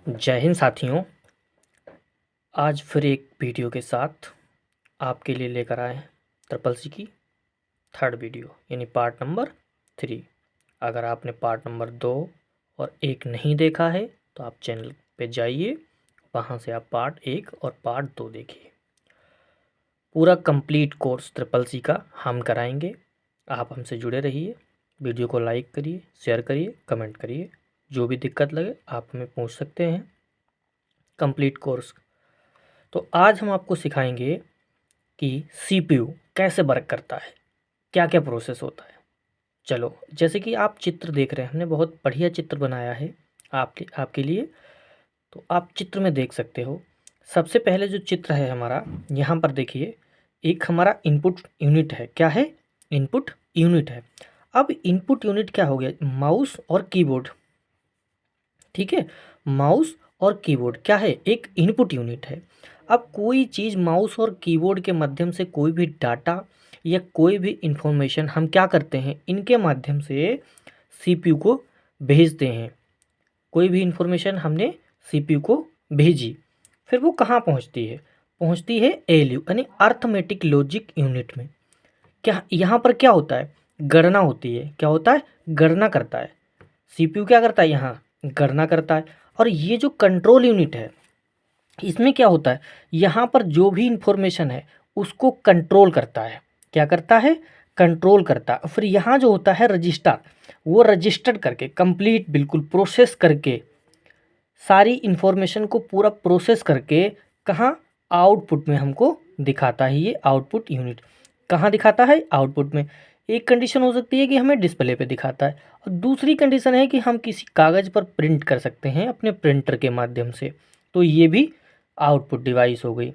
जय हिंद साथियों। आज फिर एक वीडियो के साथ आपके लिए लेकर आए हैं ट्रिपल सी की थर्ड वीडियो यानी पार्ट नंबर 3। अगर आपने पार्ट नंबर 2 और 1 नहीं देखा है तो आप चैनल पे जाइए, वहाँ से आप पार्ट 1 और पार्ट 2 देखिए। पूरा कंप्लीट कोर्स ट्रिपल सी का हम कराएंगे। आप हमसे जुड़े रहिए, वीडियो को लाइक करिए, शेयर करिए, कमेंट करिए। जो भी दिक्कत लगे आप हमें पूछ सकते हैं। कंप्लीट कोर्स तो आज हम आपको सिखाएंगे कि सीपीयू कैसे वर्क करता है, क्या क्या प्रोसेस होता है। चलो, जैसे कि आप चित्र देख रहे हैं, हमने बहुत बढ़िया चित्र बनाया है आपके लिए। तो आप चित्र में देख सकते हो। सबसे पहले जो चित्र है हमारा, यहाँ पर देखिए, एक हमारा इनपुट यूनिट है। क्या है? इनपुट यूनिट है। अब इनपुट यूनिट क्या हो गया? माउस और कीबोर्ड। ठीक है, माउस और कीबोर्ड क्या है? एक इनपुट यूनिट है। अब कोई चीज़ माउस और कीबोर्ड के माध्यम से कोई भी डाटा या कोई भी इंफॉर्मेशन हम क्या करते हैं, इनके माध्यम से सीपीयू को भेजते हैं। कोई भी इंफॉर्मेशन हमने सीपीयू को भेजी, फिर वो कहाँ पहुँचती है? पहुँचती है एएलयू यानी अर्थमेटिक लॉजिक यूनिट में। क्या यहाँ पर क्या होता है? गणना होती है। क्या होता है? गणना करता है। सीपीयू क्या करता है? यहाँ गणना करता है। और ये जो कंट्रोल यूनिट है, इसमें क्या होता है? यहाँ पर जो भी इंफॉर्मेशन है उसको कंट्रोल करता है। क्या करता है? कंट्रोल करता है। फिर यहाँ जो होता है रजिस्टर, वो रजिस्टर्ड करके कंप्लीट बिल्कुल प्रोसेस करके सारी इंफॉर्मेशन को पूरा प्रोसेस करके कहाँ? आउटपुट में हमको दिखाता है। ये आउटपुट यूनिट कहाँ दिखाता है? आउटपुट में। एक कंडीशन हो सकती है कि हमें डिस्प्ले पे दिखाता है, और दूसरी कंडीशन है कि हम किसी कागज़ पर प्रिंट कर सकते हैं अपने प्रिंटर के माध्यम से। तो ये भी आउटपुट डिवाइस हो गई।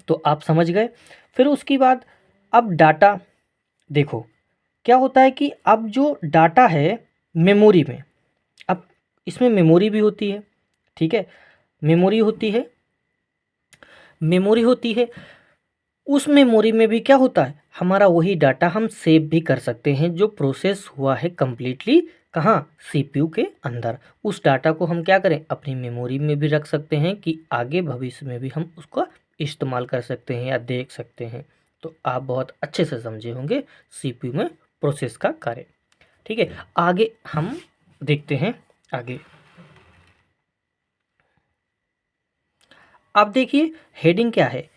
तो आप समझ गए। फिर उसके बाद अब डाटा देखो, क्या होता है कि अब जो डाटा है मेमोरी में, अब इसमें मेमोरी भी होती है। ठीक है, मेमोरी होती है, मेमोरी होती है। उस मेमोरी में भी क्या होता है? हमारा वही डाटा हम सेव भी कर सकते हैं जो प्रोसेस हुआ है कंप्लीटली। कहाँ? सीपीयू के अंदर। उस डाटा को हम क्या करें? अपनी मेमोरी में भी रख सकते हैं कि आगे भविष्य में भी हम उसका इस्तेमाल कर सकते हैं या देख सकते हैं। तो आप बहुत अच्छे से समझे होंगे सीपीयू में प्रोसेस का कार्य। ठीक है, आगे हम देखते हैं आगे। अब देखिए हेडिंग क्या है?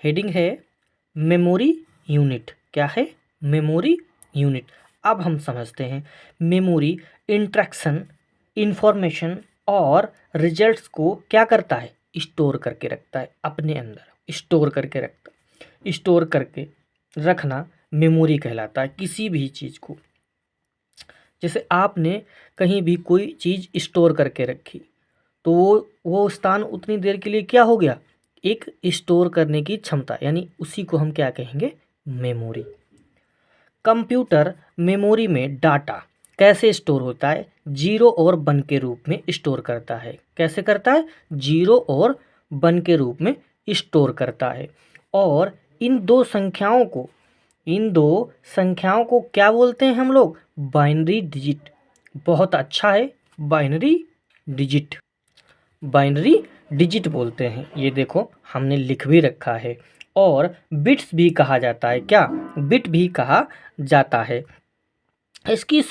हेडिंग है मेमोरी यूनिट। क्या है? Memory unit. अब हम समझते हैं मेमोरी इंस्ट्रक्शन, इंफॉर्मेशन और रिजल्ट्स को क्या करता है? स्टोर करके रखता है अपने अंदर। स्टोर करके रखता है। स्टोर करके रखना मेमोरी कहलाता है किसी भी चीज़ को। जैसे आपने कहीं भी कोई चीज़ स्टोर करके रखी, तो वो स्थान उतनी देर के लिए क्या हो गया? एक स्टोर करने की क्षमता, यानी उसी को हम क्या कहेंगे? मेमोरी। कंप्यूटर मेमोरी में डाटा कैसे स्टोर होता है? 0 और 1 के रूप में स्टोर करता है। कैसे करता है? 0 और 1 के रूप में स्टोर करता है। और इन दो संख्याओं को क्या बोलते हैं हम लोग? Binary digit. बहुत अच्छा है, बाइनरी डिजिट। बाइनरी डिजिट बोलते हैं। ये देखो हमने लिख भी रखा है। और बिट्स भी कहा जाता है। क्या? बिट भी कहा जाता है। इसकी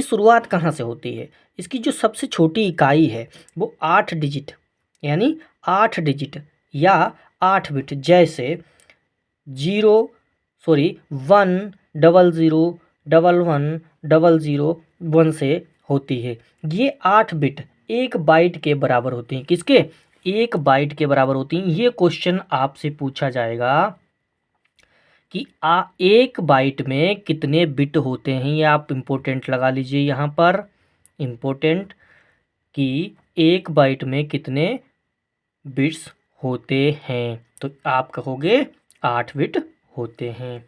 शुरुआत कहाँ से होती है? इसकी जो सबसे छोटी इकाई है वो 8 डिजिट, यानी 8 डिजिट या 8 बिट, जैसे 1 00 11 00 1 से होती है। ये 8 बिट 1 बाइट के बराबर होती हैं। किसके? 1 बाइट के बराबर होती हैं। ये क्वेश्चन आपसे पूछा जाएगा कि 1 बाइट में कितने बिट होते हैं। ये आप इम्पोर्टेंट लगा लीजिए यहाँ पर, इम्पोर्टेंट, कि 1 बाइट में कितने बिट्स होते हैं। तो आप कहोगे 8 बिट होते हैं।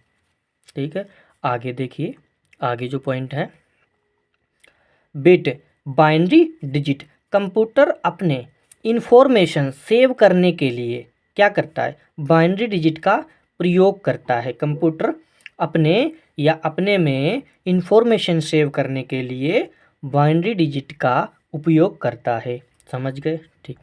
ठीक है, आगे देखिए। आगे जो पॉइंट है, बिट बाइनरी डिजिट। कंप्यूटर अपने इंफॉर्मेशन सेव करने के लिए क्या करता है? बाइनरी डिजिट का प्रयोग करता है। कंप्यूटर अपने में इंफॉर्मेशन सेव करने के लिए बाइनरी डिजिट का उपयोग करता है। समझ गए? ठीक।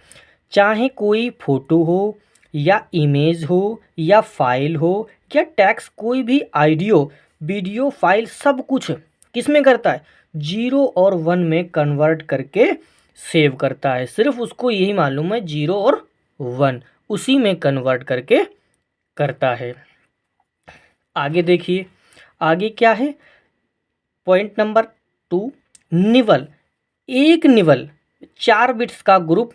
चाहे कोई फ़ोटो हो या इमेज हो या फाइल हो या टेक्स्ट, कोई भी ऑडियो वीडियो फाइल, सब कुछ किस में करता है? 0 और 1 में कन्वर्ट करके सेव करता है। सिर्फ उसको यही मालूम है 0 और 1 उसी में कन्वर्ट करके करता है। आगे देखिए, आगे क्या है? पॉइंट नंबर 2, निवल। एक निवल 4 बिट्स का ग्रुप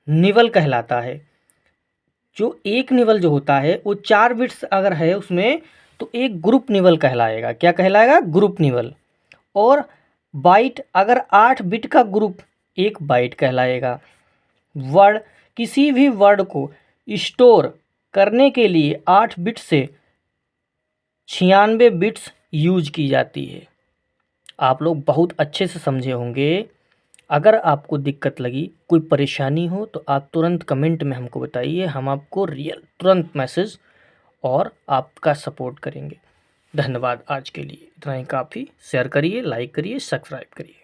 निवल कहलाता है। जो एक निवल जो होता है वो 4 बिट्स अगर है उसमें, तो एक ग्रुप निवल कहलाएगा। क्या कहलाएगा? ग्रुप निवल। और बाइट अगर 8 बिट का ग्रुप, एक बाइट कहलाएगा। वर्ड, किसी भी वर्ड को स्टोर करने के लिए 8 बिट से 96 बिट्स यूज की जाती है। आप लोग बहुत अच्छे से समझे होंगे। अगर आपको दिक्कत लगी, कोई परेशानी हो, तो आप तुरंत कमेंट में हमको बताइए, हम आपको तुरंत मैसेज और आपका सपोर्ट करेंगे। धन्यवाद। आज के लिए इतना ही काफ़ी। शेयर करिए, लाइक करिए, सब्सक्राइब करिए।